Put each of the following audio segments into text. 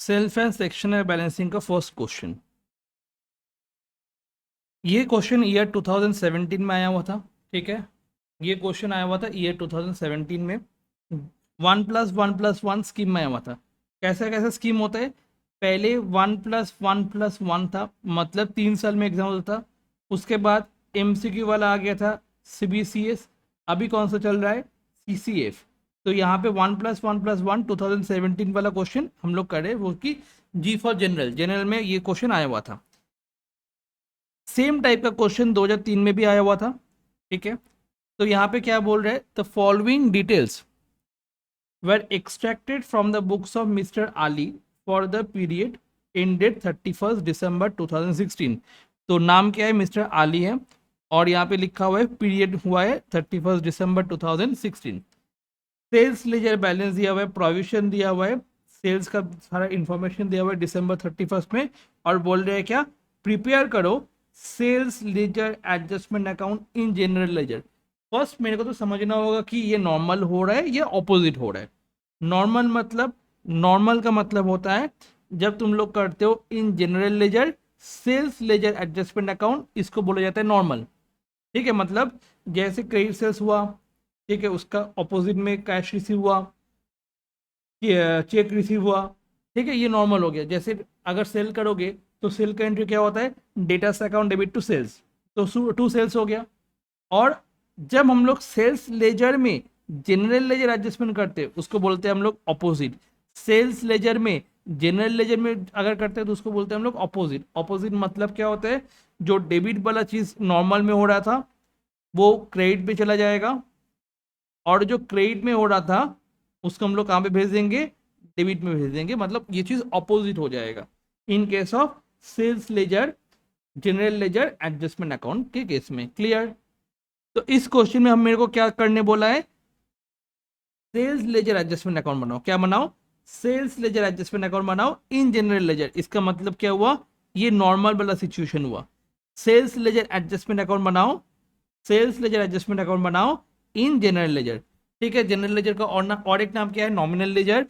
Self and sectional balancing का first question. ये question year 2017 में आया हुआ था। ठीक है, ये क्वेश्चन आया हुआ था ईयर 2017 में। 1+1+1 स्कीम में आया हुआ था। कैसा कैसा स्कीम होता है? पहले 1+1+1 था, मतलब 3 साल में एग्जाम होता था। उसके बाद एमसीक्यू वाला आ गया था, सीबीसीएस। अभी कौन सा चल रहा है? सीसीएफ। तो यहाँ पे 1+1+1 2017 वाला क्वेश्चन हम लोग करे, वो कि जी फॉर जनरल, जनरल में ये क्वेश्चन आया हुआ था। सेम टाइप का क्वेश्चन 2003 में भी आया हुआ था। ठीक है, तो यहाँ पे क्या बोल रहे हैं? The following details were extracted from the books of mister आली फॉर द पीरियड एंडेड 31 दिसंबर 2016। तो नाम क्या है? मिस्टर आली है, और यहाँ पे लिखा हुआ है पीरियड हुआ है 31 दिसंबर 2016। सेल्स लेजर बैलेंस दिया हुआ है, प्रोविजन दिया हुआ है, सेल्स का सारा इंफॉर्मेशन दिया हुआ है दिसंबर 31 में। और बोल रहे हैं क्या? प्रिपेयर करो sales ledger adjustment account in general ledger. First मेरे को तो समझना होगा कि ये नॉर्मल हो रहा है या ऑपोजिट हो रहा है। नॉर्मल मतलब, नॉर्मल का मतलब होता है जब तुम लोग करते हो in general ledger sales ledger adjustment account, इसको बोला जाता है नॉर्मल। ठीक है, मतलब जैसे क्रेडिट सेल्स हुआ, ठीक है, उसका ऑपोजिट में कैश रिसीव हुआ, चेक रिसीव हुआ। ठीक है, ये नॉर्मल हो गया। जैसे अगर सेल करोगे तो सेल का एंट्री क्या होता है? डेटा से अकाउंट डेबिट टू सेल्स, तो टू सेल्स हो गया। और जब हम लोग सेल्स लेजर में जनरल लेजर एडजस्टमेंट करते हैं उसको बोलते हैं हम लोग ऑपोजिट। सेल्स लेजर में जनरल लेजर में अगर करते हैं तो उसको बोलते हैं हम लोग ऑपोजिट। ऑपोजिट मतलब क्या होता है? जो डेबिट वाला चीज नॉर्मल में हो रहा था वो क्रेडिट पे चला जाएगा, और जो क्रेडिट में हो रहा था उसको हम लोग कहाँ पे भेज देंगे? डेबिट में भेज देंगे। मतलब ये चीज अपोजिट हो जाएगा in case of sales ledger general ledger adjustment account के केस में। क्लियर? तो इस क्वेश्चन में हम मेरे को क्या करने बोला है? सेल्स लेजर एडजस्टमेंट अकाउंट बनाओ। क्या बनाओ? सेल्स लेजर एडजस्टमेंट अकाउंट बनाओ इन जनरल लेजर। इसका मतलब क्या हुआ? ये नॉर्मल वाला सिचुएशन हुआ। सेल्स लेजर एडजस्टमेंट अकाउंट बनाओ, सेल्स लेजर एडजस्टमेंट अकाउंट बनाओ इन जनरल लेजर। ठीक है, जनरल लेजर का और एक नाम क्या है? नॉमिनल लेजर,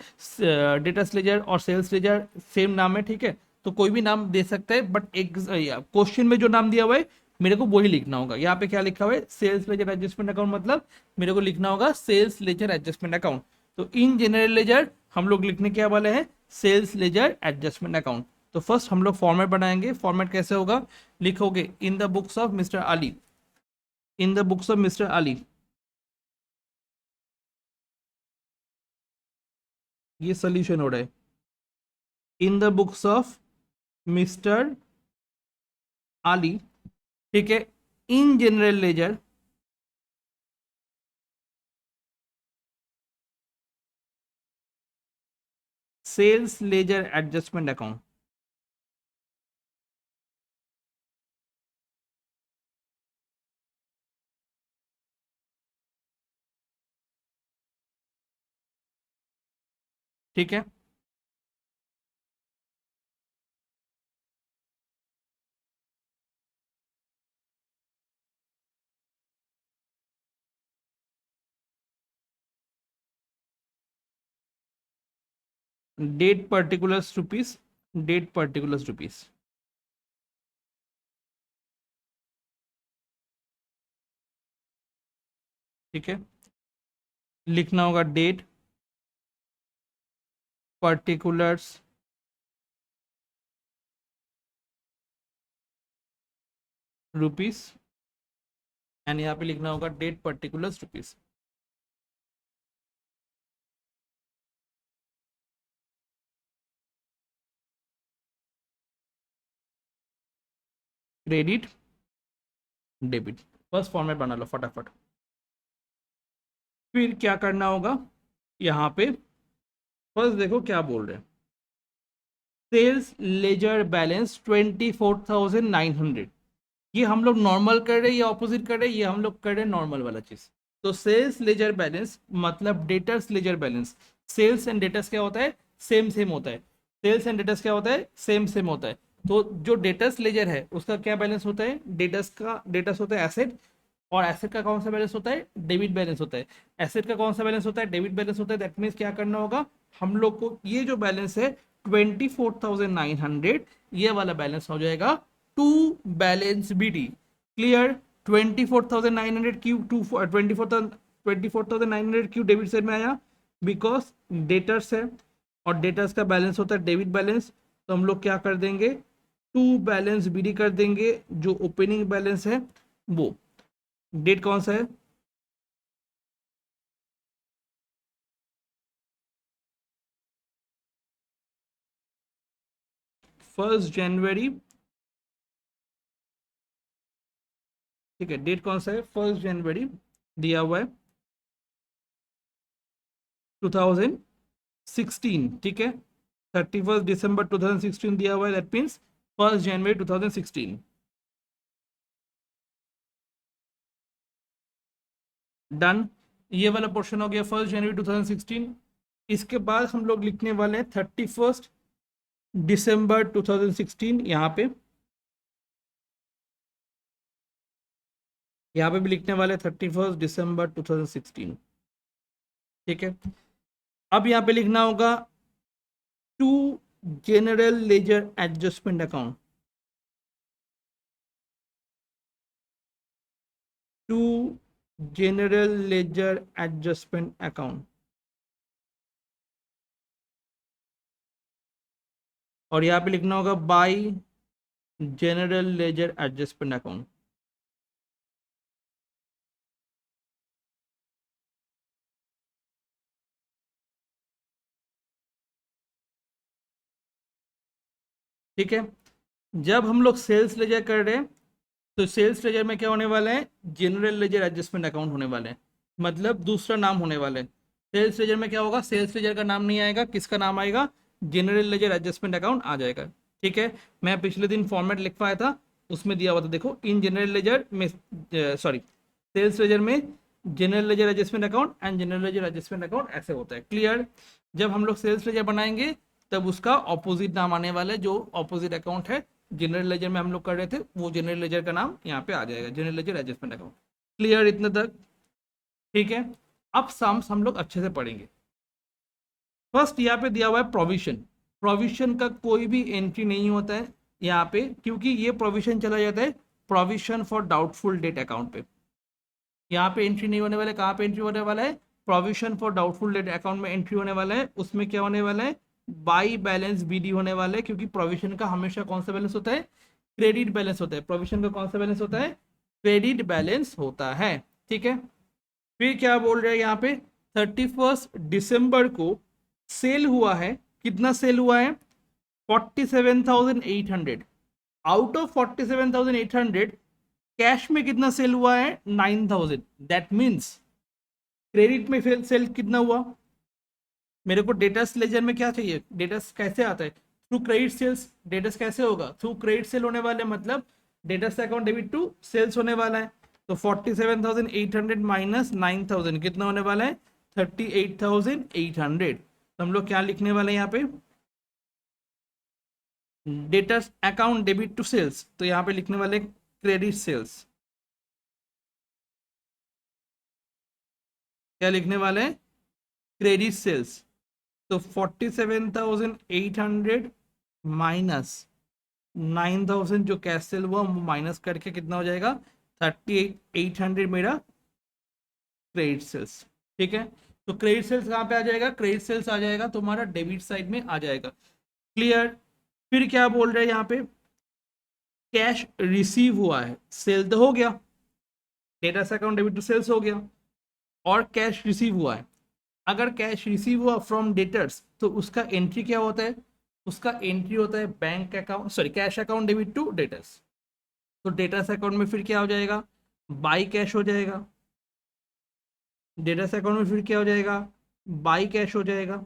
डेटस लेजर और सेल्स लेजर सेम नाम है। ठीक है, तो कोई भी नाम दे सकता है, बट एक क्वेश्चन में जो नाम दिया हुआ है मेरे को वही लिखना होगा। यहाँ पे क्या लिखा हुआ है? सेल्स लेजर एडजस्टमेंट अकाउंट, मतलब मेरे को लिखना होगा सेल्स लेजर एडजस्टमेंट अकाउंट। तो इन जनरल लेजर हम लोग लिखने क्या वाले हैं? Sales ledger adjustment account. तो फर्स्ट हम लोग फॉर्मेट बनाएंगे। फॉर्मेट कैसे होगा? लिखोगे in the books of mister Ali, in the books of mister Ali. ये सोल्यूशन हो रहा है। In the books of mister Ali. ठीक है, in general ledger sales ledger adjustment account. ठीक है, date particulars rupees, date particulars rupees. ठीक है, लिखना होगा डेट पर्टिकुलर्स रुपीस, एंड यहाँ पे लिखना होगा date particulars rupees. Credit debit. बस फॉर्मेट बना लो फटाफट। फिर क्या करना होगा? यहाँ पे फर्स्ट देखो क्या बोल रहे हैं। Sales ledger balance 24,900। ये हम लोग नॉर्मल कर रहे हैं या ऑपोजिट कर रहे हैं? ये हम लोग कर रहे हैं नॉर्मल वाला चीज। तो सेल्स लेजर बैलेंस मतलब debtors ledger balance. Sales and debtors क्या होता है? सेम सेम होता है। सेल्स एंड डेटर्स क्या होता है? सेम सेम होता है। तो जो डेटर्स लेजर है उसका क्या बैलेंस होता है? डेटर्स होता है एसेट, और एसेट का कौन सा बैलेंस होता है? डेबिट बैलेंस होता है। एसेट का कौन सा बैलेंस होता है? डेबिट बैलेंस होता है। दैट मीन्स क्या करना होगा हम लोग को? ये जो बैलेंस है 24,900 ये वाला बैलेंस हो जाएगा टू बैलेंस बीडी। क्लियर? 24,900 क्यों टू 24,900 क्यों डेबिट साइड में आया? बिकॉज डेटर्स है और डेटर्स का बैलेंस होता है डेबिट बैलेंस, तो हम लोग क्या कर देंगे, टू बैलेंस बीडी कर देंगे। जो ओपनिंग बैलेंस है वो डेट कौन सा है? 1 जनवरी। ठीक है, डेट कौन सा है? 1 जनवरी दिया हुआ है 2016। ठीक है, 31 दिसंबर 2016 दिया हुआ है, दैट मीन्स 1 जनवरी 2016। डन, ये वाला पोर्शन हो गया 1 जनवरी 2016। इसके बाद हम लोग लिखने वाले हैं 31 दिसंबर 2016। यहाँ पे भी लिखने वाले 31 दिसंबर 2016। ठीक है, अब यहाँ पे लिखना होगा to general ledger adjustment account, to general ledger adjustment account, और यहाँ पे लिखना होगा by general ledger adjustment account. ठीक है, जब हम लोग सेल्स लेजर कर रहे हैं तो सेल्स लेजर में क्या होने वाला है, जनरल लेजर एडजस्टमेंट अकाउंट होने वाले हैं, मतलब दूसरा नाम होने वाला है। सेल्स लेजर में क्या होगा, सेल्स लेजर का नाम नहीं आएगा, किसका नाम आएगा, जनरल लेजर एडजस्टमेंट अकाउंट आ जाएगा। ठीक है, मैं पिछले दिन फॉर्मेट लिख पाया था, उसमें दिया हुआ था, देखो इन जनरल लेजर में, सॉरी सेल्स लेजर में general ledger adjustment account and general ledger adjustment account ऐसे होता है। क्लियर? जब हम लोग सेल्स लेजर बनाएंगे तब उसका ऑपोजिट नाम आने वाला है, जो ऑपोजिट अकाउंट है जनरल लेजर में हम लोग कर रहे थे, वो जनरल लेजर का नाम यहाँ पे आ जाएगा, general ledger adjustment account. Clear इतने तक? ठीक है, अब सम्स हम लोग अच्छे से पढ़ेंगे। फर्स्ट यहाँ पे दिया हुआ है प्रोविजन। प्रोविजन का कोई भी एंट्री नहीं होता है यहाँ पे, क्योंकि ये प्रोविजन चला जाता है provision for doubtful debt account पे। यहाँ पे एंट्री नहीं होने वाला है, कहाँ पे एंट्री होने वाला है, provision for doubtful debt account में एंट्री होने वाला है। उसमें क्या होने वाला है, बाई बैलेंस बीडी होने वाला है, क्योंकि प्रोविजन का हमेशा कौन सा बैलेंस होता है, क्रेडिट बैलेंस होता है। प्रोविजन का कौन सा बैलेंस होता है, क्रेडिट बैलेंस होता है। ठीक है, फिर क्या बोल रहे हैं यहाँ पे, 31 दिसंबर को सेल हुआ है, कितना सेल हुआ है, 47,800। आउट ऑफ 47,800 कैश में कितना सेल हुआ है, 9,000। दैट मीन्स क्रेडिट में सेल कितना हुआ, मेरे को डेटर्स लेजर में क्या चाहिए, डेटर्स कैसे आता है, थ्रू क्रेडिट सेल्स। डेटर्स कैसे होगा, थ्रू क्रेडिट सेल होने वाले, मतलब debtors account debit to sales होने वाला है। तो 47,800 माइनस 9,000 कितना होने वाला है, 38,800। तो हम लोग क्या लिखने वाले हैं यहाँ पे, debtors account debit to sales, तो यहाँ पे लिखने वाले क्रेडिट सेल्स। क्या लिखने वाले हैं, क्रेडिट सेल्स। तो 47,800 माइनस 9,000 जो कैश सेल हुआ वो माइनस करके कितना हो जाएगा, 38,800 मेरा क्रेडिट सेल्स। ठीक है, तो क्रेडिट सेल्स कहाँ पे आ जाएगा, क्रेडिट सेल्स आ जाएगा तुम्हारा डेबिट साइड में आ जाएगा। क्लियर? फिर क्या बोल रहे हैं यहाँ पे, कैश रिसीव हुआ है, सेल तो हो गया, डेटा से अकाउंट डेबिट टू सेल्स हो गया, और कैश रिसीव हुआ है। अगर कैश रिसीव हुआ फ्रॉम डेटर्स तो उसका एंट्री क्या होता है, उसका एंट्री होता है bank account, sorry cash account debit to debtors. तो डेटर्स अकाउंट में फिर क्या हो जाएगा, बाई कैश हो जाएगा, डेटर्स अकाउंट में फिर क्या हो जाएगा, बाई कैश हो जाएगा।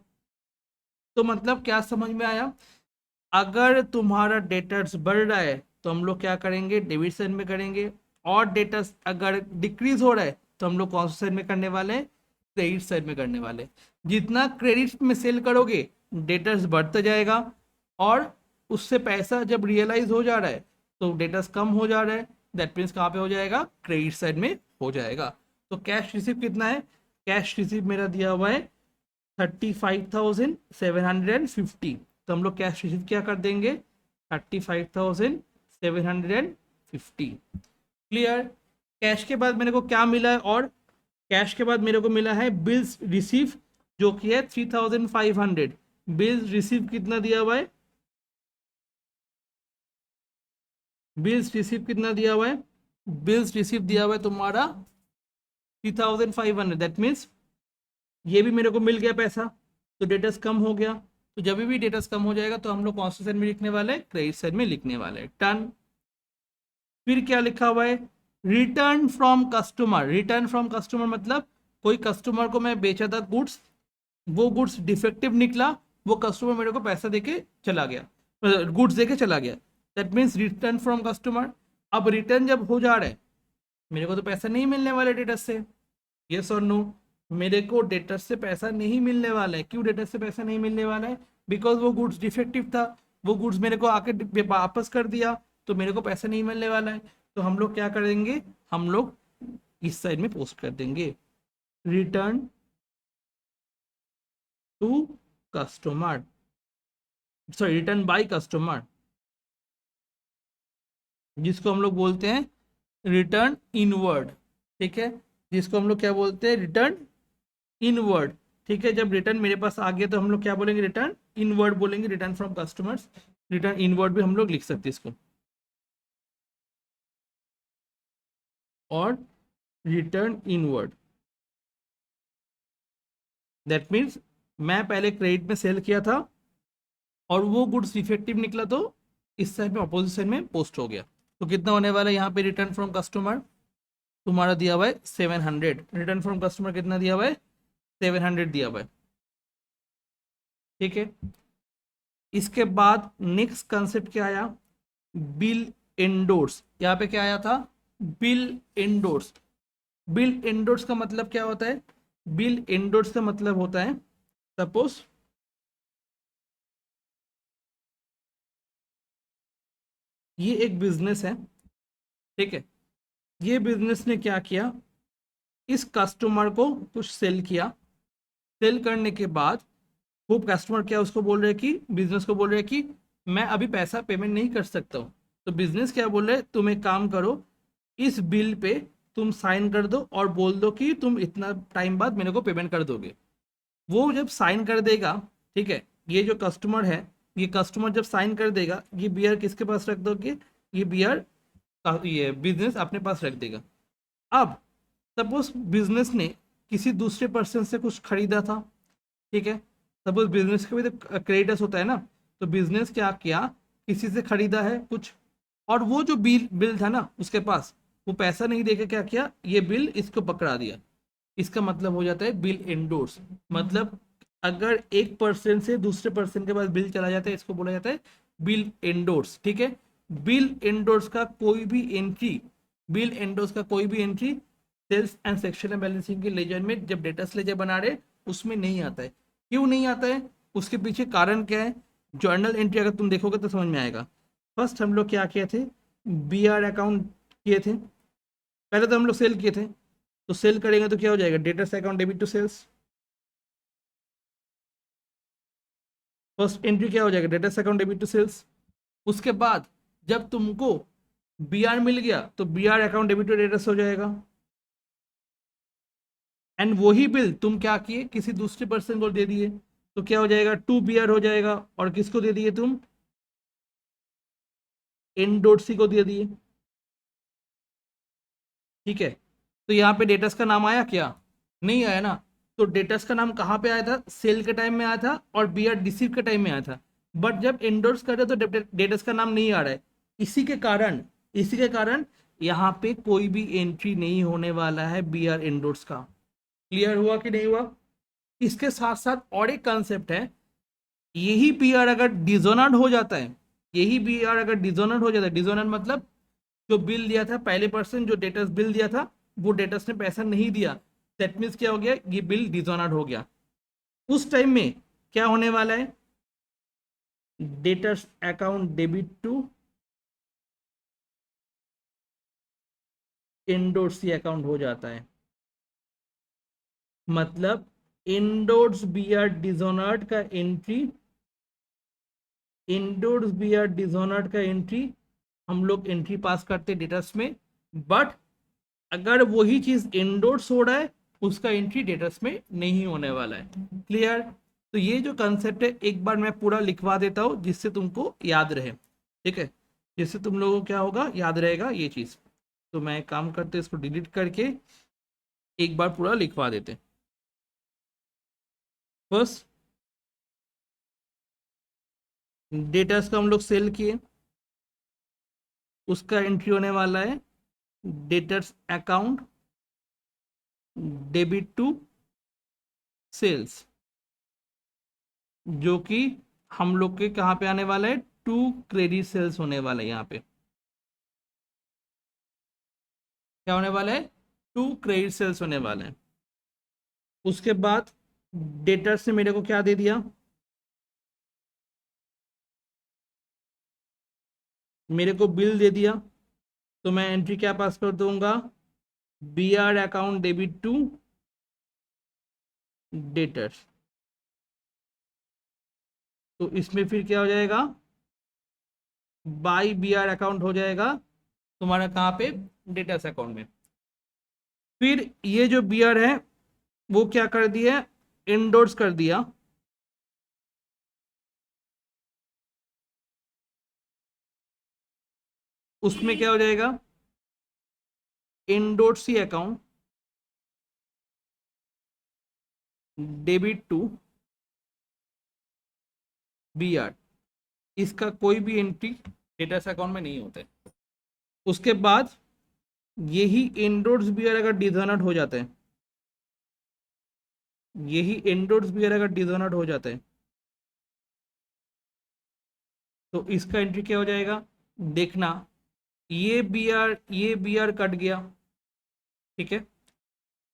तो मतलब क्या समझ में आया, अगर तुम्हारा डेटर्स बढ़ रहा है तो हम लोग क्या करेंगे, डेबिट साइड में करेंगे, और डेटर्स अगर डिक्रीज हो रहा है तो हम लोग कौन सा साइड में करने वाले हैं, क्रेडिट साइड में करने वाले। जितना क्रेडिट में सेल करोगे डेटर्स बढ़ता जाएगा, और उससे पैसा जब रियलाइज हो जा रहा है तो डेटर्स कम हो जा रहा है, दैट मीन्स कहाँ पे हो जाएगा, क्रेडिट साइड में हो जाएगा। तो कैश रिसीव कितना है, कैश रिसीव मेरा दिया हुआ है 35,750। तो हम लोग कैश रिसीव क्या कर देंगे 35,750। क्लियर। कैश के बाद मेरे को क्या मिला है, और कैश के बाद मेरे को मिला है बिल्स रिसीव जो कि है 3,500। बिल्स रिसीव कितना दिया हुआ है, बिल्स रिसीव कितना दिया हुआ है, बिल्स रिसीव दिया हुआ है तुम्हारा 3,500। दैट मीन्स ये भी मेरे को मिल गया पैसा, तो डेटर्स कम हो गया। तो जब भी डेटर्स कम हो जाएगा तो हम लोग कौन से साइड में लिखने वाले हैं, क्रेडिट साइड में लिखने वाले हैं। टर्न। फिर क्या लिखा हुआ है, return from customer. Return from customer मतलब कोई कस्टमर को मैं बेचा था गुड्स, वो गुड्स डिफेक्टिव निकला, वो कस्टमर मेरे को पैसा देके चला गया, गुड्स देके चला गया। That means return from customer. अब रिटर्न जब हो जा रहा है, मेरे को तो पैसा नहीं मिलने वाला डेटर से, यस और नो। मेरे को डेटर से पैसा नहीं मिलने वाला है। क्यों डेटर से पैसा नहीं मिलने वाला है, बिकॉज वो गुड्स डिफेक्टिव था, वो गुड्स मेरे को आके वापस कर दिया, तो मेरे को पैसा नहीं मिलने वाला है। तो हम लोग क्या करेंगे, हम लोग इस साइड में पोस्ट कर देंगे return to customer, sorry return by customer, जिसको हम लोग बोलते हैं रिटर्न इनवर्ड। ठीक है, जिसको हम लोग क्या बोलते हैं, रिटर्न इनवर्ड। ठीक है, जब रिटर्न मेरे पास आ गया तो हम लोग क्या बोलेंगे, रिटर्न इनवर्ड बोलेंगे। Return from customers, return inward भी हम लोग लिख सकते हैं इसको, और रिटर्न इनवर्ड। दैट मीन्स मैं पहले क्रेडिट में सेल किया था और वो गुड्स डिफेक्टिव निकला, तो इस साइड में अपोजिट साइड में पोस्ट हो गया। तो कितना होने वाला है यहाँ पे, रिटर्न फ्रॉम कस्टमर तुम्हारा दिया हुआ है 700। रिटर्न फ्रॉम कस्टमर कितना दिया हुआ है, 700 दिया हुआ है। ठीक है, इसके बाद नेक्स्ट कंसेप्ट क्या आया, बिल एंडोर्स। यहाँ पे क्या आया था, बिल एंडोर्स। बिल एंडोर्स का मतलब क्या होता है, बिल एंडोर्स का मतलब होता है, सपोज ये एक बिजनेस है, ठीक है, ये बिजनेस ने क्या किया, इस कस्टमर को कुछ सेल किया, सेल करने के बाद वो कस्टमर क्या उसको बोल रहे हैं कि, बिजनेस को बोल रहे हैं कि मैं अभी पैसा पेमेंट नहीं कर सकता हूँ। तो बिजनेस क्या बोल रहे हैं, तुम एक काम करो, इस बिल पे तुम साइन कर दो और बोल दो कि तुम इतना टाइम बाद मेरे को पेमेंट कर दोगे। वो जब साइन कर देगा, ठीक है, ये जो कस्टमर है, ये कस्टमर जब साइन कर देगा, ये बियर किसके पास रख दोगे, ये बियर ये बिजनेस अपने पास रख देगा। अब सपोज बिजनेस ने किसी दूसरे पर्सन से कुछ खरीदा था, ठीक है, सपोज बिजनेस का भी तो क्रेडिटर्स होता है ना, तो बिजनेस क्या किया, किसी से खरीदा है कुछ, और वो जो बिल बिल था ना उसके पास, वो पैसा नहीं देके क्या किया, ये बिल इसको पकड़ा दिया। इसका मतलब हो जाता है बिल एंडोर्स। मतलब अगर एक पर्सन से दूसरे पर्सन के पास बिल चला जाता है, इसको बोला जाता है बिल एंडोर्स। ठीक है, बिल एंडोर्स का कोई भी एंट्री, बिल एंडोर्स का कोई भी entry sales and section balancing के लेजर में, जब डेटास लेजर बना रहे उसमें नहीं आता है। क्यों नहीं आता है, उसके पीछे कारण क्या है, जर्नल एंट्री अगर तुम देखोगे तो समझ में आएगा। फर्स्ट हम लोग क्या किए थे, बी आर अकाउंट किए थे, पहले तो हम लोग सेल किए थे, तो सेल करेंगे तो क्या हो जाएगा, debtors account debit to sales. First entry क्या हो जाएगा, debtors account debit to sales. उसके बाद जब तुमको बी आर मिल गया तो B R account debit to debtors हो जाएगा। एंड वही बिल तुम क्या किए, किसी दूसरे पर्सन को दे दिए, तो क्या हो जाएगा, टू बी आर हो जाएगा। और किसको दे दिए तुम, एन डॉट सी को दे दिए। ठीक है, तो यहाँ पे डेटर्स का नाम आया क्या, नहीं आया ना। तो डेटर्स का नाम कहाँ पे आया था, सेल के टाइम में आया था और बी आर रिसीव के टाइम में आया था। बट जब एंडोर्स कर रहे तो डेटर्स का नाम नहीं आ रहा है। इसी के कारण यहाँ पे कोई भी एंट्री नहीं होने वाला है बी आर एंडोर्स का। क्लियर हुआ कि नहीं हुआ। इसके साथ साथ और एक कंसेप्ट है, यही बी आर अगर डिजोनर्ड हो जाता है, यही बी आर अगर डिजोनर्ड हो जाता है, डिजोनर्ड मतलब जो बिल दिया था पहले पर्सन, जो डेटर्स बिल दिया था, वो डेटर्स ने पैसा नहीं दिया, दैट मीन्स क्या हो गया, ये बिल डिजोनर्ड हो गया। उस टाइम में क्या होने वाला है, debtors account debit to endorsee account हो जाता है। मतलब एंडोर्स बी आर डिजोनर्ड का entry endorse B R dishonoured का एंट्री हम लोग एंट्री पास करते डेटास में, बट अगर वही चीज इंडोर्स हो रहा है उसका एंट्री डेटास में नहीं होने वाला है। क्लियर? तो ये जो कंसेप्ट है एक बार मैं पूरा लिखवा देता हूँ जिससे तुमको याद रहे, ठीक है, जिससे तुम लोगों को क्या होगा, याद रहेगा ये चीज। तो मैं एक काम करते इसको डिलीट करके एक बार पूरा लिखवा देते। फर्स्ट, डेटास का हम लोग सेल किए, उसका एंट्री होने वाला है debtors account debit to sales, जो कि हम लोग के कहाँ पे आने वाला है, टू क्रेडिट सेल्स होने वाला है। यहाँ पे क्या होने वाला है, टू क्रेडिट सेल्स होने वाला है। उसके बाद डेटर्स ने मेरे को क्या दे दिया, मेरे को बिल दे दिया, तो मैं एंट्री क्या पास कर दूंगा, B R account debit to debtors. तो इसमें फिर क्या हो जाएगा, बाई बी आर अकाउंट हो जाएगा तुम्हारा कहाँ पे, डेटर्स अकाउंट में। फिर ये जो बी आर है वो क्या कर दिया, इंडोर्स कर दिया, उसमें क्या हो जाएगा, endorsee account debit to B R. इसका कोई भी एंट्री डेटर्स अकाउंट में नहीं होता है। उसके बाद यही इंडोर्स बी आर अगर डिसऑनर्ड हो जाते हैं, यही इंडोर्स बी आर अगर डिसऑनर्ड हो जाते हैं तो इसका एंट्री क्या हो जाएगा, देखना, ये बी आर कट गया, ठीक है,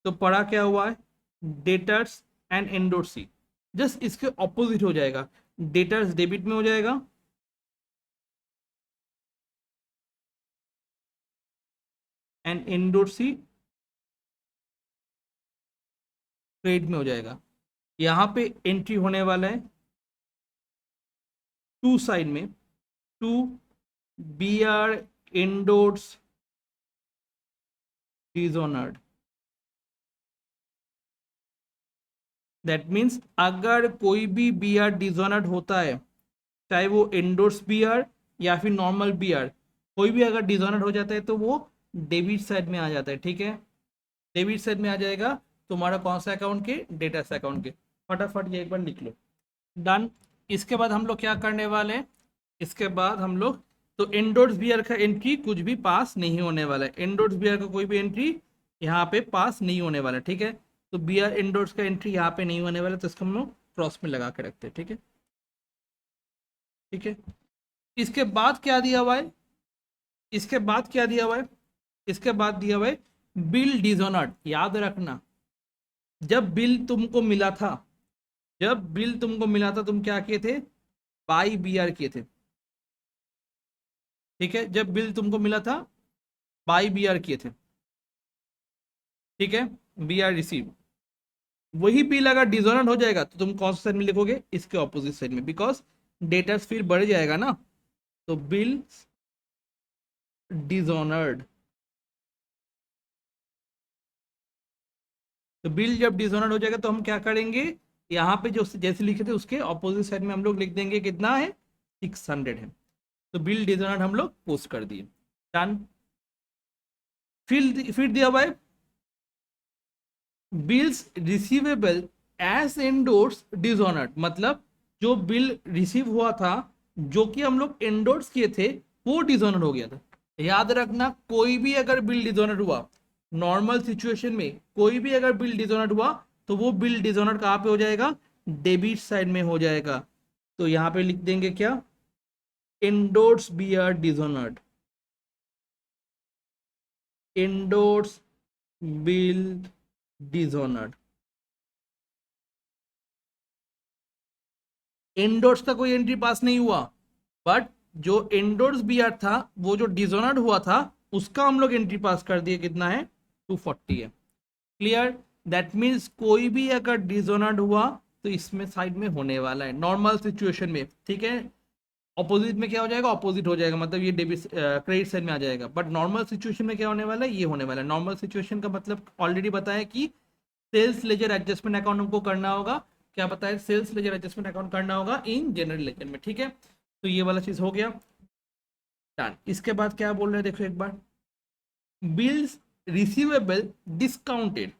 तो पढ़ा क्या हुआ है, debtors and endorsee, just इसके ऑपोजिट हो जाएगा, डेटर्स डेबिट में हो जाएगा एंड इंडोर्स सी क्रेडिट में हो जाएगा। यहाँ पे एंट्री होने वाला है टू साइड में, to B R endorse dishonoured. That means अगर कोई भी बी आर डिसऑनर्ड होता है, चाहे वो इंडोर्स बी आर या फिर नॉर्मल बी आर, कोई भी अगर डिसऑनर्ड हो जाता है तो वो डेबिट साइड में आ जाता है, ठीक है, डेबिट साइड में आ जाएगा तुम्हारा कौन सा अकाउंट के, डेटा से अकाउंट के। फटाफट ये एक बार लिख लो, डन। इसके बाद हम लोग क्या करने वाले हैं, इसके बाद हम लोग, तो इंडोर्स बियर का एंट्री कुछ भी पास नहीं होने वाला है, इंडोर्स बियर का कोई भी एंट्री यहाँ पे पास नहीं होने वाला, ठीक है, तो बियर इंडोर्स का एंट्री यहाँ पे नहीं होने वाला, तो इसको हम लोग क्रॉस में लगा के रखते हैं, ठीक है, ठीक है। इसके बाद क्या दिया हुआ है, इसके बाद क्या दिया हुआ है, इसके बाद दिया हुआ है बिल डिसऑनर्ड। याद रखना, जब बिल तुमको मिला था, जब बिल तुमको मिला था तुम क्या किए थे, बाई बी आर किए थे, ठीक है, जब बिल तुमको मिला था बाई बी आर किए थे, ठीक है, बी आर रिसीव। वही बिल अगर डिसऑनर्ड हो जाएगा तो तुम कौन सा साइड में लिखोगे, इसके ऑपोजिट साइड में, बिकॉज डेटर्स फिर बढ़ जाएगा ना, तो बिल डिसऑनर्ड, तो बिल जब डिसऑनर्ड हो जाएगा तो हम क्या करेंगे, यहाँ पे जो जैसे लिखे थे उसके ऑपोजिट साइड में हम लोग लिख देंगे कितना है, 600 है, तो बिल डिसऑनर्ड हम लोग पोस्ट कर दिए, डन। फिर दिया हुआ है bills receivable as endorse dishonoured, मतलब जो बिल रिसीव हुआ था, जो कि हम लोग एंडोर्स किए थे, वो डिसऑनर्ड हो गया था। याद रखना, कोई भी अगर बिल डिसऑनर्ड हुआ, नॉर्मल सिचुएशन में कोई भी अगर बिल डिसऑनर्ड हुआ तो वो बिल डिसऑनर्ड कहाँ पे हो जाएगा, डेबिट साइड में हो जाएगा। तो यहाँ पे लिख देंगे क्या, endorse B R dishonoured, endorse bill dishonoured. Endorse का कोई एंट्री पास नहीं हुआ, बट जो एंडोर्स बी आर था वो जो डिसऑनर्ड हुआ था उसका हम लोग एंट्री पास कर दिए, कितना है, 240 है। क्लियर? दैट मीन्स कोई भी अगर डिसऑनर्ड हुआ तो इसमें साइड में होने वाला है नॉर्मल सिचुएशन में, ठीक है, ऑपोजिट में क्या हो जाएगा, ऑपोजिट हो जाएगा, मतलब ये डेबिट क्रेडिट साइड में आ जाएगा। बट नॉर्मल सिचुएशन में क्या होने वाला है, ये होने वाला है। नॉर्मल सिचुएशन का मतलब ऑलरेडी बताया कि सेल्स लेजर एडजस्टमेंट अकाउंट हमको करना होगा। क्या बताया, सेल्स लेजर एडजस्टमेंट अकाउंट करना होगा इन जनरल लेजर में, ठीक है। तो ये वाला चीज हो गया डन। इसके बाद क्या बोल रहे हैं देखो एक बार, बिल्स रिसीवेबल डिस्काउंटेड,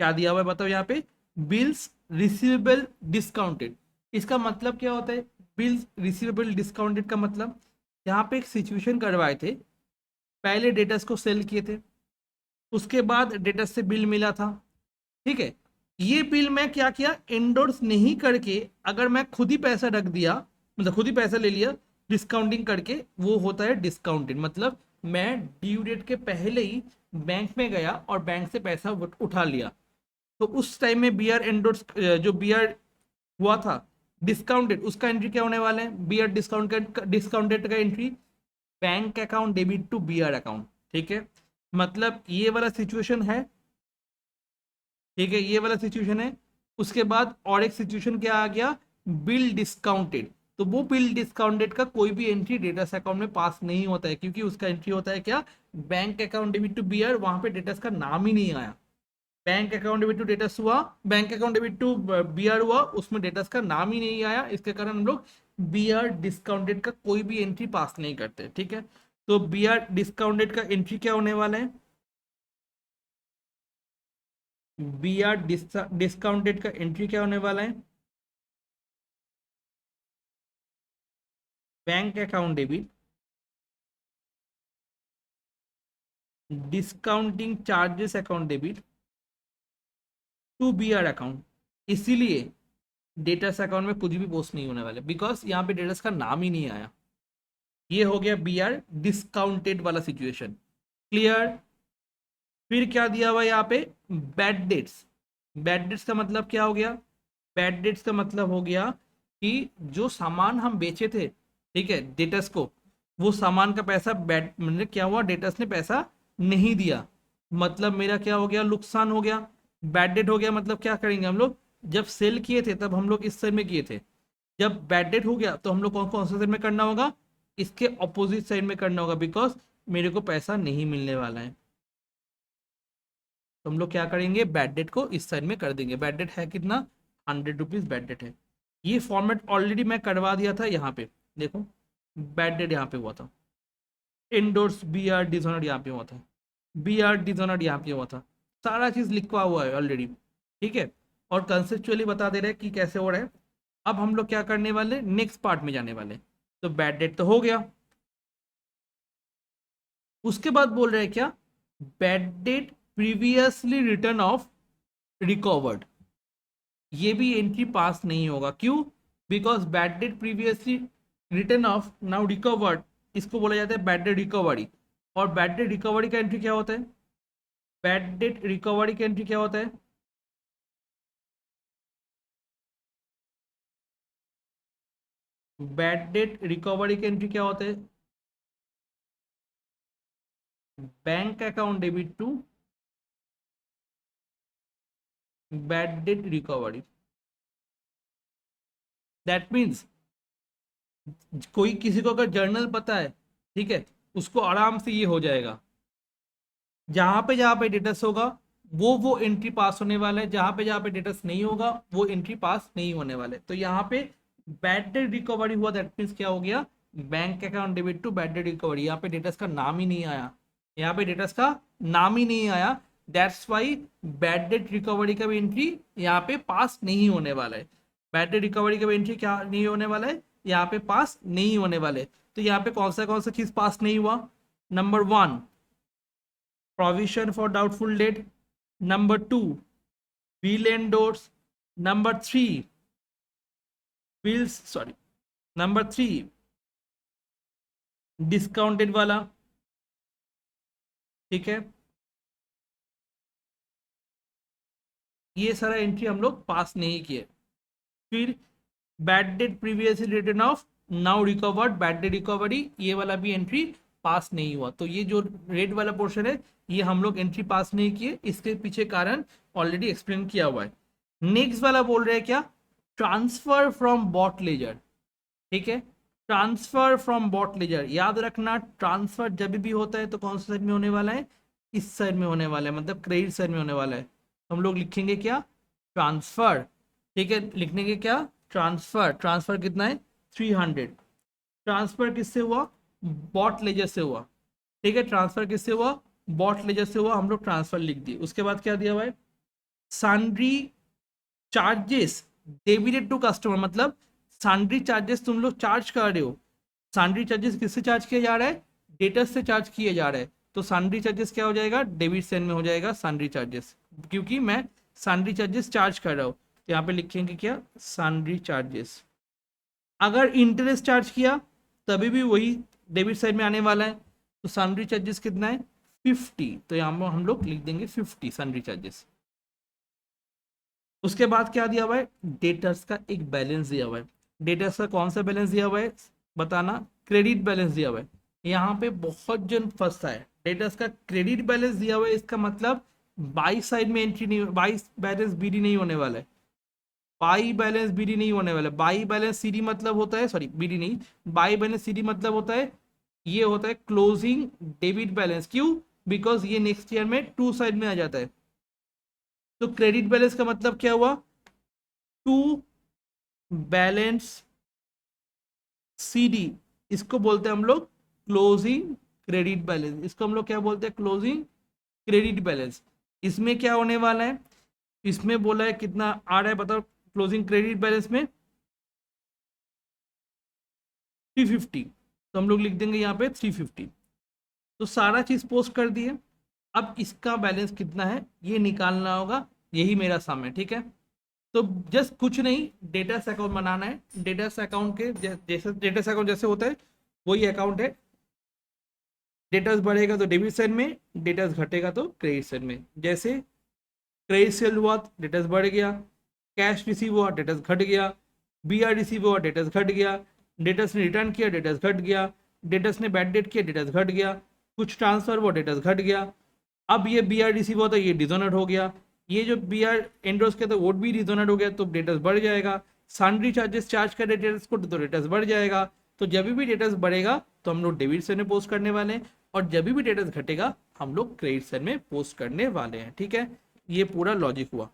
क्या दिया हुआ है बताओ यहाँ पे, बिल्स रिसीवेबल डिस्काउंटेड। इसका मतलब क्या होता है, बिल्स रिसीवेबल डिस्काउंटेड का मतलब यहाँ पे एक सिचुएशन करवाए थे, पहले डेटर्स को सेल किए थे, उसके बाद डेटर्स से बिल मिला था, ठीक है। ये बिल मैं क्या किया, एंडोर्स नहीं करके अगर मैं खुद ही पैसा रख दिया, मतलब खुद ही पैसा ले लिया डिस्काउंटिंग करके, वो होता है डिस्काउंटेड। मतलब मैं ड्यू डेट के पहले ही बैंक में गया और बैंक से पैसा उठा लिया, तो उस टाइम में बी आर एंडोर्स जो बी आर हुआ था डिस्काउंटेड, उसका एंट्री क्या होने वाला है, बी आर डिस्काउंटेड का entry bank account debit to B R account, ठीक है। मतलब ये वाला सिचुएशन है, ठीक है, ये वाला सिचुएशन है। उसके बाद और एक सिचुएशन क्या आ गया, बिल डिस्काउंटेड। तो वो बिल डिस्काउंटेड का कोई भी एंट्री डेटर्स अकाउंट में पास नहीं होता है, क्योंकि उसका एंट्री होता है क्या, bank account debit to BR, वहां पे डेटर्स का नाम ही नहीं आया। Bank account debit to debtors हुआ, bank account debit to BR हुआ, उसमें डेटर्स का नाम ही नहीं आया, इसके कारण हम लोग बीआर डिस्काउंटेड का कोई भी एंट्री पास नहीं करते, ठीक है। तो बीआर डिस्काउंटेड का एंट्री क्या होने वाला है, बी आर डिस्काउंटेड का एंट्री क्या होने वाला है, bank account debit discounting charges account debit to B R account. इसीलिए डेटर्स अकाउंट में कुछ भी पोस्ट नहीं होने वाले, बिकॉज यहाँ पे डेटर्स का नाम ही नहीं आया। ये हो गया बी आर डिस्काउंटेड वाला सिचुएशन, क्लियर। फिर क्या दिया हुआ यहाँ पे, बैड डेट्स। बैड डेट्स का मतलब क्या हो गया, बैड डेट्स का मतलब हो गया कि जो सामान हम बेचे थे, ठीक है, डेटर्स को, वो सामान का पैसा बैड मतलब क्या हुआ, डेटर्स ने पैसा नहीं दिया, मतलब मेरा क्या हो गया, नुकसान हो गया, बैड डेट हो गया। मतलब क्या करेंगे हम लोग, जब सेल किए थे तब हम लोग इस साइड में किए थे, जब बैड डेट हो गया तो हम लोग कौन कौन सा साइड में करना होगा, इसके ऑपोजिट साइड में करना होगा, बिकॉज मेरे को पैसा नहीं मिलने वाला है। तो हम लोग क्या करेंगे, बैड डेट को इस साइड में कर देंगे। बैड डेट है कितना, 100 रुपीज बैड डेट है। ये फॉर्मेट ऑलरेडी मैं करवा दिया था यहाँ पे, देखो बैड डेट यहाँ पे हुआ था, इंडोर्स बी आर डिजोनर यहाँ पे हुआ था, बी आर डिजोनर यहाँ पे हुआ था, सारा चीज लिखवा हुआ है ऑलरेडी, ठीक है। और कंसेप्चुअली बता दे रहे हैं कि कैसे हो रहा है। अब हम लोग क्या करने वाले, नेक्स्ट पार्ट में जाने वाले। तो बैड डेट तो हो गया, उसके बाद बोल रहे हैं क्या, bad debt previously written off recovered. ये भी एंट्री पास नहीं होगा, क्यों, because bad debt previously written off now recovered, इसको बोला जाता है बैड डेट रिकवरी। और बैड डेट रिकवरी का एंट्री क्या होता है, बैड डेट रिकवरी का एंट्री क्या होता है, बैड डेट रिकवरी का एंट्री क्या होता है, bank account debit to bad debt recovery. That means कोई किसी को अगर जर्नल पता है, ठीक है, उसको आराम से ये हो जाएगा, जहां पे डेटस होगा वो एंट्री पास होने वाला है, जहां पे डेटस नहीं होगा वो एंट्री पास नहीं होने वाले। तो यहाँ पे बैड डेट रिकवरी हुआ, दैट मीन्स क्या हो गया, bank account debit to bad debt recovery. यहाँ पे डेटस का नाम ही नहीं आया, यहाँ पे डेटस का नाम ही नहीं आया, that's why bad debt recovery का भी एंट्री यहाँ पे पास नहीं होने वाला है। बैड डेट रिकवरी का भी एंट्री क्या नहीं होने वाला है, यहाँ पे पास नहीं होने वाले। तो यहाँ पे कौन सा चीज पास नहीं हुआ, number 1 provision for doubtful debt, number 2 bill endorse, number 3 bills, sorry, number 3 discounted वाला, ठीक है। ये सारा एंट्री हम लोग पास नहीं किए। फिर bad debt previously written off now recovered bad debt recovery, ये वाला भी एंट्री पास नहीं हुआ। तो ये जो रेड वाला पोर्शन है, ये हम लोग एंट्री पास नहीं किए, इसके पीछे कारण ऑलरेडी एक्सप्लेन किया हुआ है। नेक्स्ट वाला बोल रहे हैं क्या, ट्रांसफर फ्रॉम बॉट लेजर, ठीक है। ट्रांसफर फ्रॉम बॉट लेजर, याद रखना ट्रांसफर जब भी होता है तो कौन सा साइड में होने वाला है, इस साइड में होने वाला है, मतलब क्रेडिट साइड में होने वाला है। तो हम लोग लिखेंगे क्या, ट्रांसफर। ठीक है, लिखने के क्या, ट्रांसफर। ट्रांसफर कितना है, 300। ट्रांसफर किससे हुआ, बॉट लेजर से हुआ। ठीक है, ट्रांसफर किससे हुआ, बॉट लेजर से हुआ, हम लोग ट्रांसफर लिख दिए। उसके बाद क्या दिया हुआ है, sundry charges debited to customer, मतलब सन्ड्री चार्जेस तुम लोग चार्ज कर रहे हो। सन्ड्री चार्जेस किससे चार्ज किया जा रहा है, डेटर से चार्ज किया जा रहा है। तो सन्ड्री चार्जेस क्या हो जाएगा, डेबिट साइड में हो जाएगा सन्ड्री चार्जेस, क्योंकि मैं सन्ड्री चार्जेस चार्ज कर रहा हूँ। तो यहाँ पे लिखेंगे क्या, सन्ड्री चार्जेस। अगर इंटरेस्ट चार्ज किया तभी भी वही डेबिट साइड में आने वाला है। तो सन्ड्री चार्जेस कितना है, 50। तो यहाँ पर हम लोग लिख देंगे 50 सन्ड्री चार्जेस। उसके बाद क्या दिया हुआ है, डेटर्स का एक बैलेंस दिया हुआ है। डेटर्स का कौन सा बैलेंस दिया हुआ है बताना, क्रेडिट बैलेंस दिया हुआ है। यहाँ पे बहुत जन फंसता है, डेटर्स का क्रेडिट बैलेंस दिया हुआ है, इसका मतलब बाई साइड में एंट्री नहीं, बाई बैलेंस बीडी नहीं होने वाला है, बाई बैलेंस बीडी नहीं होने वाला है। बाई बैलेंस सीडी मतलब होता है, सॉरी बीडी नहीं, बाई बैलेंस सीडी मतलब होता है, ये होता है क्लोजिंग डेबिट बैलेंस। क्यों, बिकॉज ये नेक्स्ट ईयर में टू साइड में आ जाता है। तो क्रेडिट बैलेंस का मतलब क्या हुआ, टू बैलेंस सीडी, इसको बोलते हैं हम लोग क्लोजिंग क्रेडिट बैलेंस। इसको हम लोग क्या बोलते हैं, क्लोजिंग क्रेडिट बैलेंस। इसमें क्या होने वाला है, इसमें बोला है कितना आ रहा है बताओ, क्लोजिंग क्रेडिट बैलेंस में 350। तो हम लोग लिख देंगे यहाँ पे 350। तो सारा चीज पोस्ट कर दिए। अब इसका बैलेंस कितना है ये निकालना होगा, यही मेरा सम है। ठीक है, तो जस्ट कुछ नहीं, डेटा से अकाउंट बनाना है। डेटा से अकाउंट के जैसे डेटा से अकाउंट जैसे होता है वही अकाउंट है। डेटास बढ़ेगा तो डेबिट साइड में, डेटास घटेगा तो क्रेडिट साइड में। जैसे क्रेडिट सेल हुआ डेटास बढ़ गया, कैश रिसीव हुआ डेटास घट गया, बी आर रिसीव हुआ डेटास घट गया, डेटास ने रिटर्न किया डेटास घट गया, डेटास ने बैड डेट किया डेटास घट गया, कुछ ट्रांसफर हुआ डेटास घट गया। अब ये बी आर रिसीव हुआ तो ये डिजोनेट हो गया, ये जो बी आर एंडोर्स किया था वो भी डिजोनेट हो गया, तो डेटास बढ़ जाएगा। सन्ड्री चार्जेस चार्ज कर डेटास को तो डेटास बढ़ जाएगा। तो जब भी डेटास बढ़ेगा तो हम लोग डेबिट साइड में पोस्ट करने वाले हैं, और जब भी डेटास घटेगा हम लोग क्रेडिट साइड में पोस्ट करने वाले हैं। ठीक है, ये पूरा लॉजिक हुआ।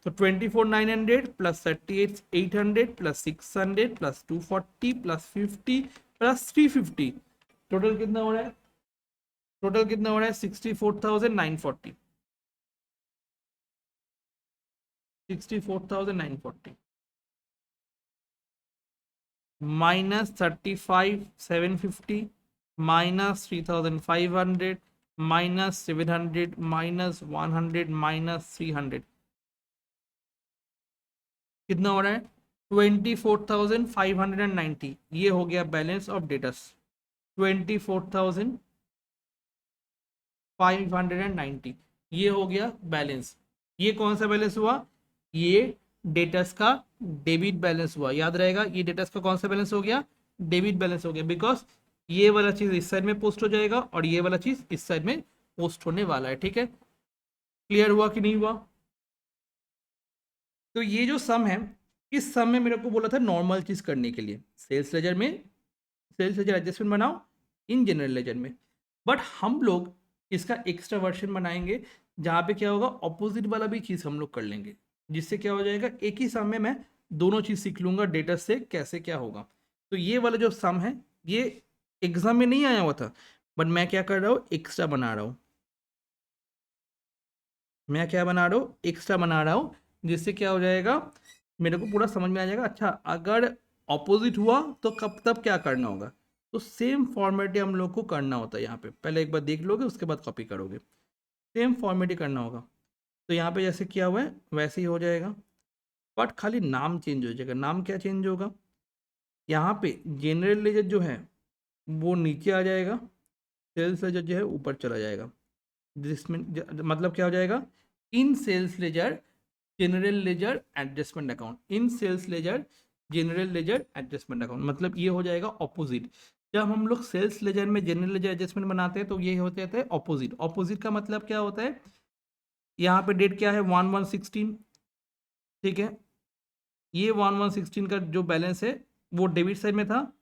तो 24,900 plus 38,800 plus 600 plus 240 plus 50 plus 350, total कितना हो रहा है, टोटल कितना हो रहा है 64,940, 64,940 minus 35,750 minus 3,500 minus 700 minus 100 minus 300, कितना हो रहा है 24,590। ये हो गया बैलेंस ऑफ डेटस, 24,590 ये हो गया बैलेंस। ये कौन सा बैलेंस हुआ, ये डेटस का डेबिट बैलेंस हुआ। याद रहेगा, ये डेटस का कौन सा बैलेंस हो गया, डेबिट बैलेंस हो गया, बिकॉज ये वाला चीज इस साइड में पोस्ट हो जाएगा और ये वाला चीज इस साइड में पोस्ट होने वाला है। ठीक है, क्लियर हुआ कि नहीं हुआ। तो ये जो सम है, इस सम में मेरे को बोला था नॉर्मल चीज करने के लिए, सेल्स लेजर में सेल्स लेजर एडजस्टमेंट बनाओ इन जनरल लेजर में। बट हम लोग इसका एक्स्ट्रा वर्जन बनाएंगे जहाँ पे क्या होगा, ऑपोजिट वाला भी चीज़ हम लोग कर लेंगे, जिससे क्या हो जाएगा, एक ही सम में मैं दोनों चीज़ सीख लूंगा डेटा से कैसे क्या होगा। तो ये वाला जो सम है ये एग्जाम में नहीं आया हुआ था, बट मैं क्या कर रहा हूँ, एक्स्ट्रा बना रहा हूँ। मैं क्या बना रहा हूँ, एक्स्ट्रा बना रहा हूँ, जिससे क्या हो जाएगा, मेरे को पूरा समझ में आ जाएगा। अच्छा, अगर ऑपोजिट हुआ तो कब तब क्या करना होगा। तो सेम फॉर्मेट हम लोग को करना होता है। यहाँ पे पहले एक बार देख लोगे उसके बाद कॉपी करोगे, सेम फॉर्मेट ही करना होगा। तो यहाँ पे जैसे किया हुआ है वैसे ही हो जाएगा, बट खाली नाम चेंज हो जाएगा। नाम क्या चेंज होगा, यहाँ पे जनरल लेजर जो है वो नीचे आ जाएगा, सेल्स लेजर जो है ऊपर चला जाएगा। जिसमें मतलब क्या हो जाएगा, in sales ledger general ledger adjustment account, in sales ledger general ledger adjustment account, मतलब ये हो जाएगा ऑपोजिट। जब हम लोग सेल्स लेजर में जनरल लेजर एडजस्टमेंट बनाते हैं तो ये होते हैं ऑपोजिट। ऑपोजिट का मतलब क्या होता है, यहाँ पे डेट क्या है 1116, ठीक है, ये 1116 का जो बैलेंस है वो डेबिट साइड में था,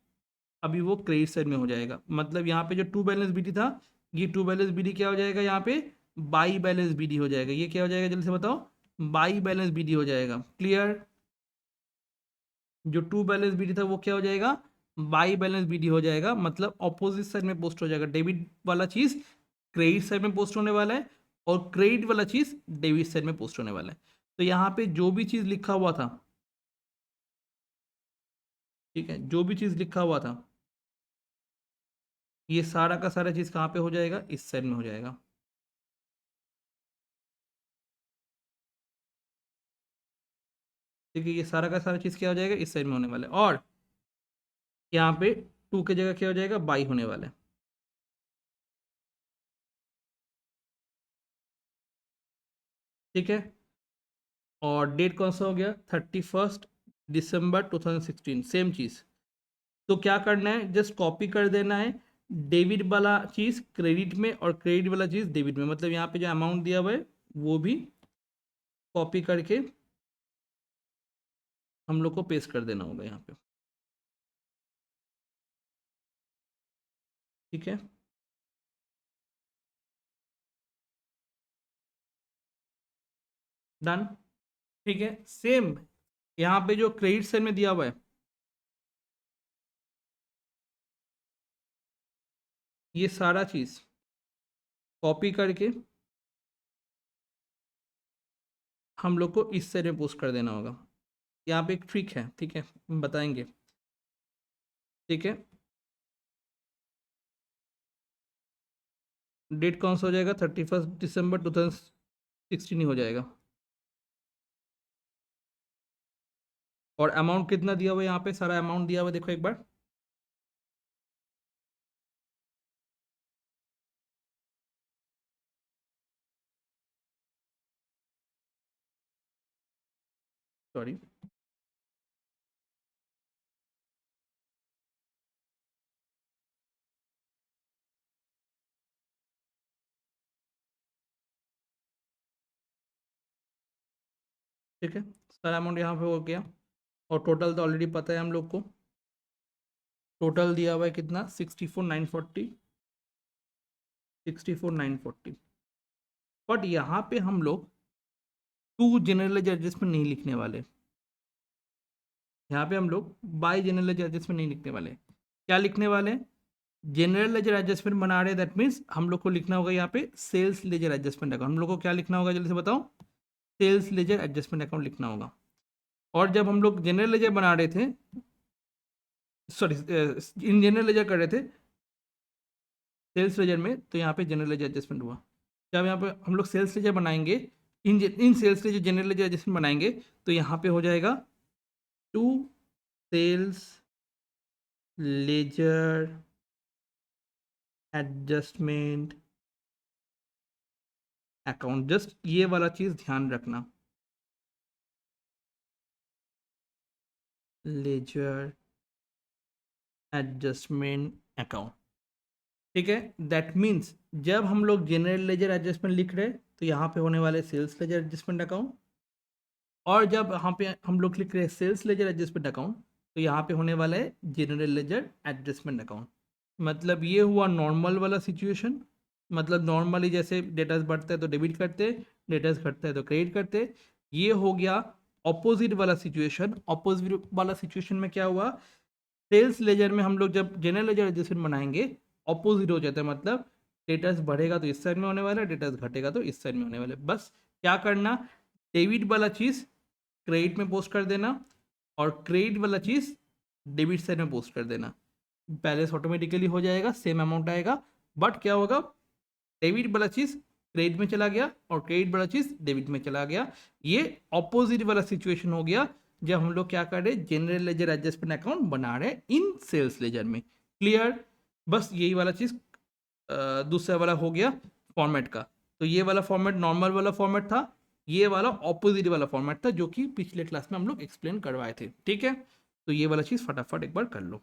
अभी वो क्रेडिट साइड में हो जाएगा। मतलब यहाँ पे जो टू बैलेंस बीडी था, ये टू बैलेंस बीडी क्या हो जाएगा, यहाँ पे बाई बैलेंस बीडी हो जाएगा। ये क्या हो जाएगा जल्दी से बताओ, बाई बैलेंस बीडी हो जाएगा। क्लियर? जो टू बैलेंस बीडी था वो क्या हो जाएगा, बाई बैलेंस बीडी हो जाएगा। मतलब ऑपोजिट साइड में पोस्ट हो जाएगा। डेबिट वाला चीज क्रेडिट साइड में पोस्ट होने वाला है और क्रेडिट वाला चीज डेबिट साइड में पोस्ट होने वाला है। तो यहाँ पे जो भी चीज लिखा हुआ था, ठीक है, जो भी चीज लिखा हुआ था, ये सारा का सारा चीज कहाँ पे हो जाएगा, इस साइड में हो जाएगा। ठीक है, ये सारा का सारा चीज क्या हो जाएगा, इस साइड में होने वाला है। और यहाँ पे टू की जगह क्या हो जाएगा, बाई होने वाला है। ठीक है, और डेट कौन सा हो गया, 31 दिसंबर 2016, सेम चीज। तो क्या करना है, जस्ट कॉपी कर देना है डेबिट वाला चीज क्रेडिट में और क्रेडिट वाला चीज डेबिट में। मतलब यहाँ पे जो अमाउंट दिया हुआ है वो भी कॉपी करके हम लोग को पेस्ट कर देना होगा यहाँ पे। ठीक है, डन। ठीक है, सेम यहाँ पे जो क्रेडिट साइड में दिया हुआ है, ये सारा चीज कॉपी करके हम लोग को इस साइड में पोस्ट कर देना होगा। यहाँ पे एक ट्रिक है, ठीक है, हम बताएंगे। ठीक है, डेट कौन सा हो जाएगा, 31 दिसंबर 2016 ही हो जाएगा। और अमाउंट कितना दिया हुआ है, यहाँ पे सारा अमाउंट दिया हुआ है, देखो एक बार। सॉरी, ठीक है, सारा अमाउंट यहाँ पे हो गया। और टोटल तो ऑलरेडी पता है हम लोग को, टोटल दिया हुआ है कितना, 64,940, 64,940। बट यहाँ पे हम लोग टू जनरल एडजस्टमेंट नहीं लिखने वाले। यहाँ पे हम लोग बाय जनरल लेजर एडजस्टमेंट नहीं लिखने वाले। क्या लिखने वाले, जनरल लेजर एडजस्टमेंट बना रहे, दैट मीन्स हम लोग को लिखना होगा यहाँ पे सेल्स लेजर एडजस्टमेंट अकाउंट। हम लोग को क्या लिखना होगा जल्दी से बताओ, सेल्स लेजर एडजस्टमेंट अकाउंट लिखना होगा। और जब हम लोग जनरल लेजर बना रहे थे, सॉरी, इन जनरल लेजर कर रहे थे सेल्स लेजर में, तो यहाँ पे जनरल लेजर एडजस्टमेंट हुआ। जब यहाँ पे हम लोग सेल्स लेजर बनाएंगे, in sales ledger general ledger adjustment बनाएंगे, तो यहाँ पे हो जाएगा to sales ledger adjustment account. Just ये वाला चीज ध्यान रखना, लेजर एडजस्टमेंट अकाउंट। ठीक है, दैट मीन्स जब हम लोग जनरल लेजर एडजस्टमेंट लिख रहे हैं तो यहाँ पे होने वाले सेल्स लेजर एडजस्टमेंट अकाउंट, और जब यहाँ पे हम लोग लिख रहे हैं सेल्स लेजर एडजस्टमेंट अकाउंट तो यहाँ पे होने वाला है जनरल लेजर एडजस्टमेंट अकाउंट। मतलब ये हुआ नॉर्मल वाला सिचुएशन। मतलब नॉर्मली जैसे डेटास बढ़ता है तो डेबिट करते, डेटास घटता है तो क्रेडिट करते। ये हो गया ऑपोजिट वाला सिचुएशन। ऑपोजिट वाला सिचुएशन में क्या हुआ, सेल्स लेजर में हम लोग जब जनरल लेजर एडजस्टमेंट बनाएंगे ऑपोजिट हो जाता है। मतलब डेटास बढ़ेगा तो इस साइड में होने वाला है, डेटास घटेगा तो इस साइड में होने वाला है। बस क्या करना, डेबिट वाला चीज़ क्रेडिट में पोस्ट कर देना और क्रेडिट वाला चीज़ डेबिट साइड में पोस्ट कर देना। बैलेंस ऑटोमेटिकली हो जाएगा, सेम अमाउंट आएगा। बट क्या होगा, डेबिट वाला चीज़ क्रेडिट में चला गया और क्रेडिट वाला चीज़ डेबिट में चला गया। ये ऑपोजिट वाला सिचुएशन हो गया जब हम लोग क्या कर रहे हैं, जनरल लेजर एडजस्टमेंट अकाउंट बना रहे हैं इन सेल्स लेजर में। क्लियर? बस यही वाला चीज़ दूसरा वाला हो गया फॉर्मेट का। तो ये वाला फॉर्मेट नॉर्मल वाला फॉर्मेट था, ये वाला ऑपोजिट वाला फॉर्मेट था जो कि पिछले क्लास में हम लोग एक्सप्लेन करवाए थे। ठीक है, तो ये वाला चीज़ फटाफट एक बार कर लो।